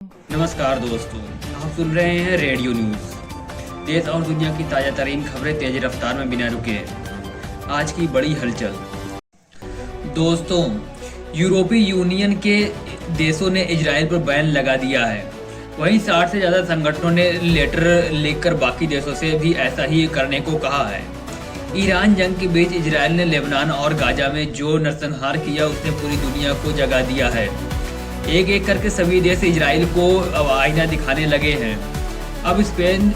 नमस्कार दोस्तों, आप सुन रहे हैं रेडियो न्यूज़। देश और दुनिया की ताज़ा तरीन खबरें तेज रफ्तार में बिना रुके। आज की बड़ी हलचल। दोस्तों, यूरोपीय यूनियन के देशों ने इजराइल पर बैन लगा दिया है। वहीं 60 से ज़्यादा संगठनों ने लेटर लिखकर बाकी देशों से भी ऐसा ही करने को कहा है। ईरान जंग के बीच इजराइल ने लेबनान और गाजा में जो नरसंहार किया उसने पूरी दुनिया को जगा दिया है। एक एक करके सभी देश इजराइल को आईना दिखाने लगे हैं। अब स्पेन,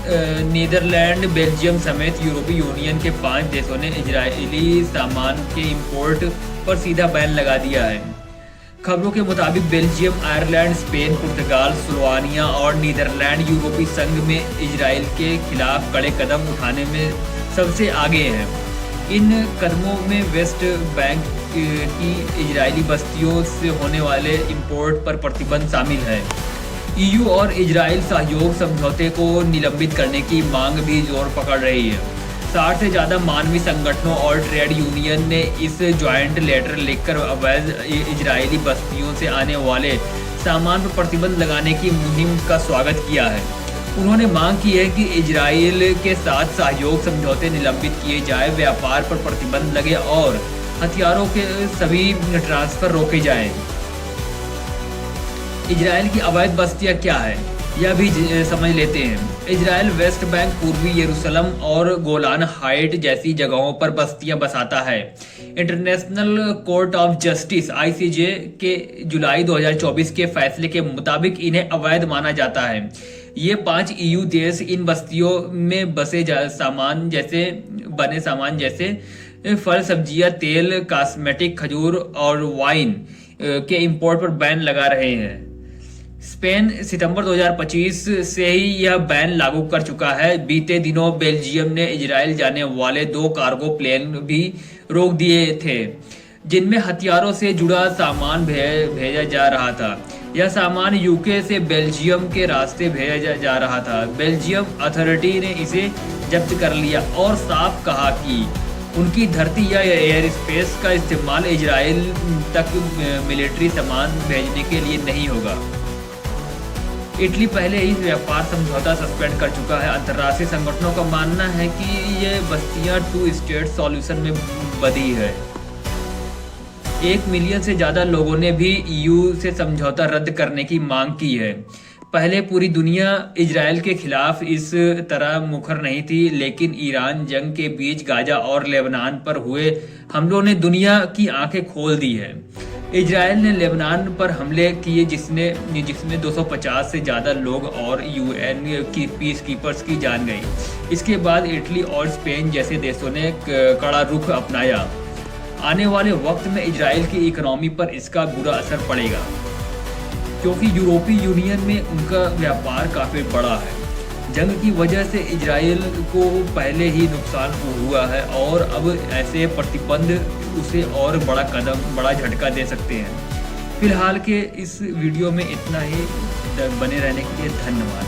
नीदरलैंड, बेल्जियम समेत यूरोपीय यूनियन के 5 देशों ने इजरायली सामान के इंपोर्ट पर सीधा बैन लगा दिया है। खबरों के मुताबिक बेल्जियम, आयरलैंड, स्पेन, पुर्तगाल, स्लोवानिया और नीदरलैंड यूरोपीय संघ में इजराइल के खिलाफ कड़े कदम उठाने में सबसे आगे हैं। इन कदमों में वेस्ट बैंक की इजरायली बस्तियों से होने वाले इंपोर्ट पर प्रतिबंध शामिल है। ईयू और इजराइल सहयोग समझौते को निलंबित करने की मांग भी जोर पकड़ रही है। 60 से ज़्यादा मानवीय संगठनों और ट्रेड यूनियन ने इस ज्वाइंट लेटर लिखकर अवैध इजरायली बस्तियों से आने वाले सामान पर प्रतिबंध लगाने की मुहिम का स्वागत किया है। उन्होंने मांग की है कि इजराइल के साथ सहयोग समझौते निलंबित किए जाए, व्यापार पर प्रतिबंध लगे और हथियारों के सभी ट्रांसफर रोके जाएं। इजराइल की अवैध बस्तियां क्या है, यह भी समझ लेते हैं। इजराइल वेस्ट बैंक, पूर्वी यरूशलेम और गोलान हाइट जैसी जगहों पर बस्तियां बसाता है। International court of justice (ICJ) के जुलाई 2024 के फैसले के मुताबिक इन्हें अवैध माना जाता है। ये 5 EU देश इन बस्तियों में बने सामान जैसे फल, सब्जियां, तेल, कॉस्मेटिक, खजूर और वाइन के इंपोर्ट पर बैन लगा रहे हैं। स्पेन सितंबर 2025 से ही यह बैन लागू कर चुका है। बीते दिनों बेल्जियम ने इजराइल जाने वाले 2 कार्गो प्लेन भी रोक दिए थे, जिनमें हथियारों से जुड़ा सामान भेजा जा रहा था। यह सामान यूके से बेल्जियम के रास्ते भेजा जा रहा था। बेल्जियम अथॉरिटी ने इसे जब्त कर लिया और साफ कहा कि उनकी धरती या एयर स्पेस का इस्तेमाल इजराइल तक मिलिट्री सामान भेजने के लिए नहीं होगा। इटली पहले ही व्यापार समझौता सस्पेंड कर चुका है। अंतर्राष्ट्रीय संगठनों का मानना है कि ये बस्तियां 2 स्टेट सॉल्यूशन में बंधी है। 1 मिलियन से ज़्यादा लोगों ने भी EU से समझौता रद्द करने की मांग की है। पहले पूरी दुनिया इजराइल के खिलाफ इस तरह मुखर नहीं थी, लेकिन ईरान जंग के बीच गाजा और लेबनान पर हुए हमलों ने दुनिया की आंखें खोल दी है। इजराइल ने लेबनान पर हमले किए जिसमें 250 से ज़्यादा लोग और UN की पीस कीपर्स की जान गई। इसके बाद इटली और स्पेन जैसे देशों ने कड़ा रुख अपनाया। आने वाले वक्त में इजराइल की इकोनॉमी पर इसका बुरा असर पड़ेगा, क्योंकि यूरोपीय यूनियन में उनका व्यापार काफ़ी बड़ा है। जंग की वजह से इजराइल को पहले ही नुकसान हुआ है और अब ऐसे प्रतिबंध उसे और बड़ा झटका दे सकते हैं। फिलहाल के इस वीडियो में इतना ही। बने रहने के लिए धन्यवाद।